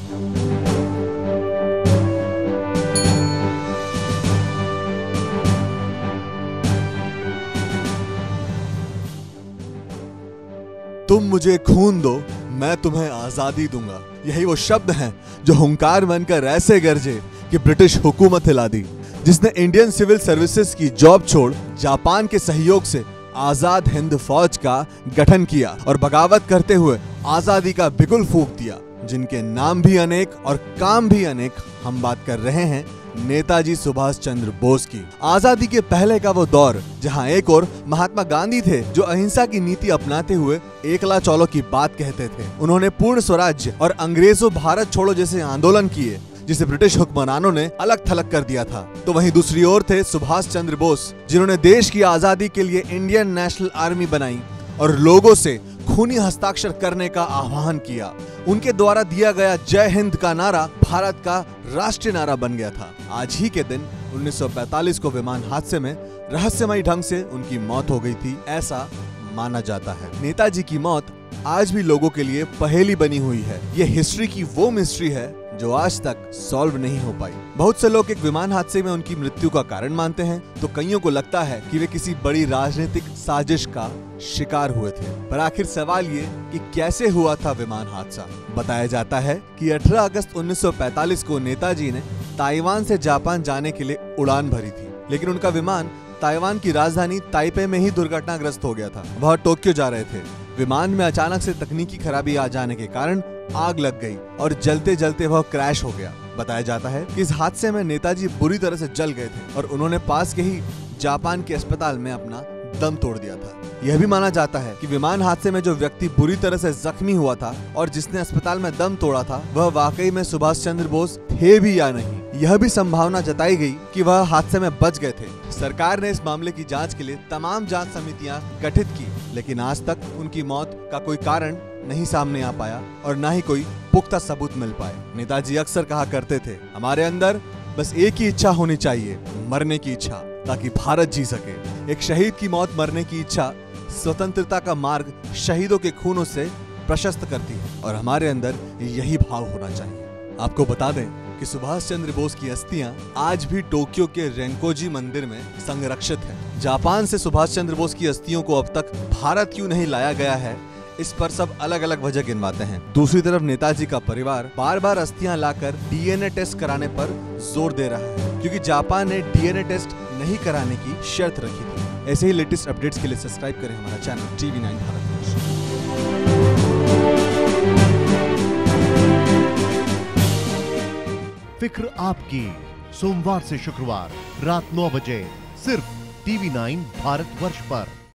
तुम मुझे खून दो, मैं तुम्हें आजादी दूंगा। यही वो शब्द हैं जो हुंकार बनकर ऐसे गरजे कि ब्रिटिश हुकूमत हिला दी, जिसने इंडियन सिविल सर्विसेज की जॉब छोड़ जापान के सहयोग से आजाद हिंद फौज का गठन किया और बगावत करते हुए आजादी का बिगुल फूंक दिया, जिनके नाम भी अनेक और काम भी अनेक। हम बात कर रहे हैं नेताजी सुभाष चंद्र बोस की। आजादी के पहले का वो दौर जहां एक और महात्मा गांधी थे जो अहिंसा की नीति अपनाते हुए एकला चौलो की बात कहते थे। उन्होंने पूर्ण स्वराज्य और अंग्रेजों भारत छोड़ो जैसे आंदोलन किए, जिसे ब्रिटिश हुक्मरानों ने अलग थलग कर दिया था। तो वहीं दूसरी ओर थे सुभाष चंद्र बोस, जिन्होंने देश की आजादी के लिए इंडियन नेशनल आर्मी बनाई और लोगों से खूनी हस्ताक्षर करने का आह्वान किया। उनके द्वारा दिया गया जय हिंद का नारा भारत का राष्ट्रीय नारा बन गया था। आज ही के दिन 1945 को विमान हादसे में रहस्यमयी ढंग से उनकी मौत हो गई थी, ऐसा माना जाता है। नेताजी की मौत आज भी लोगों के लिए पहेली बनी हुई है। ये हिस्ट्री की वो मिस्ट्री है जो आज तक सॉल्व नहीं हो पाई। बहुत से लोग एक विमान हादसे में उनकी मृत्यु का कारण मानते हैं, तो कईयों को लगता है कि वे किसी बड़ी राजनीतिक साजिश का शिकार हुए थे। पर आखिर सवाल ये कि कैसे हुआ था विमान हादसा। बताया जाता है कि 18 अगस्त 1945 को नेताजी ने ताइवान से जापान जाने के लिए उड़ान भरी थी, लेकिन उनका विमान ताइवान की राजधानी ताइपे में ही दुर्घटनाग्रस्त हो गया था। वह टोक्यो जा रहे थे। विमान में अचानक से तकनीकी खराबी आ जाने के कारण आग लग गई और जलते जलते वह क्रैश हो गया। बताया जाता है कि इस हादसे में नेताजी बुरी तरह से जल गए थे और उन्होंने पास के ही जापान के अस्पताल में अपना दम तोड़ दिया था। यह भी माना जाता है कि विमान हादसे में जो व्यक्ति बुरी तरह से जख्मी हुआ था और जिसने अस्पताल में दम तोड़ा था, वह वाकई में सुभाष चंद्र बोस थे भी या नहीं। यह भी संभावना जताई गई कि वह हादसे में बच गए थे। सरकार ने इस मामले की जांच के लिए तमाम जांच समितियां गठित की, लेकिन आज तक उनकी मौत का कोई कारण नहीं सामने आ पाया और न ही कोई पुख्ता सबूत मिल पाए। नेताजी अक्सर कहा करते थे, हमारे अंदर बस एक ही इच्छा होनी चाहिए, मरने की इच्छा, ताकि भारत जी सके। एक शहीद की मौत मरने की इच्छा स्वतंत्रता का मार्ग शहीदों के खूनों से प्रशस्त करती है और हमारे अंदर यही भाव होना चाहिए। आपको बता दें कि सुभाष चंद्र बोस की अस्थियां आज भी टोक्यो के रेंकोजी मंदिर में संरक्षित हैं। जापान से सुभाष चंद्र बोस की अस्थियों को अब तक भारत क्यों नहीं लाया गया है, इस पर सब अलग अलग वजह गिनवाते हैं। दूसरी तरफ नेताजी का परिवार बार बार अस्थियां लाकर डीएनए टेस्ट कराने पर जोर दे रहा है, क्योंकि जापान ने डीएनए टेस्ट नहीं कराने की शर्त रखी थी। ऐसे ही लेटेस्ट अपडेट्स के लिए सब्सक्राइब करें हमारा चैनल TV9 भारत। फिक्र आपकी, सोमवार से शुक्रवार रात 9 बजे सिर्फ TV9 भारतवर्ष पर।